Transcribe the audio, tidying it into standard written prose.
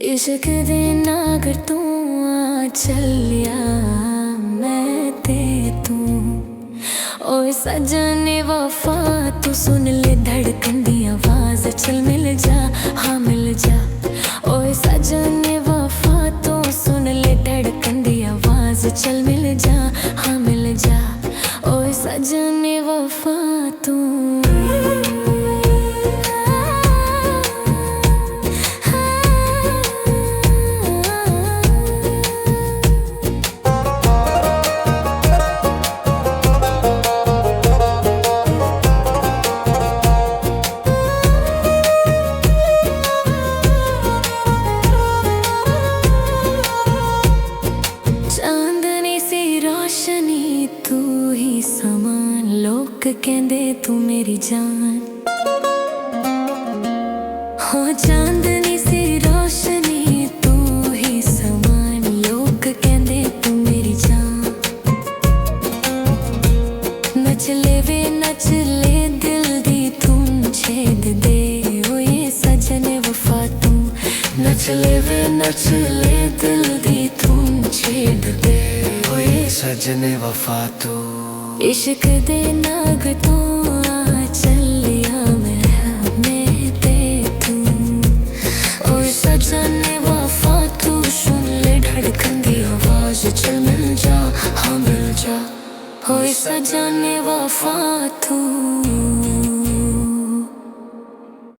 इश्क दे नागर तू आ चलिया मैं ते तू। ओए सजने वफा तू सुन ले धड़कन दी आवाज, चल मिल जा हाँ मिल जा। ओए सजने वफा तू सुन ले धड़कन दी आवाज, चल मिल जा हाँ मिल जा। ओए सजने वफा तू। चांदनी सी रोशनी तू ही समान, लोग कहंदे तू मेरी जान। हो चांदनी सी रोशनी तू ही समान, लोग कहंदे तू मेरी जान। नच ले दिल दी तुम छेद दे, ओ ये सजने वफा तू। नच ले दिल दी तुम छेद दे, ओ ये सजने वफा तू। इश्क दे नाग तो आ चलिया मैं ते तू। ओ सजने वफा तू सुन ले धड़कन दी आवाज, चल मिल जा हाँ मिल जा। ओ सजने वफा तू।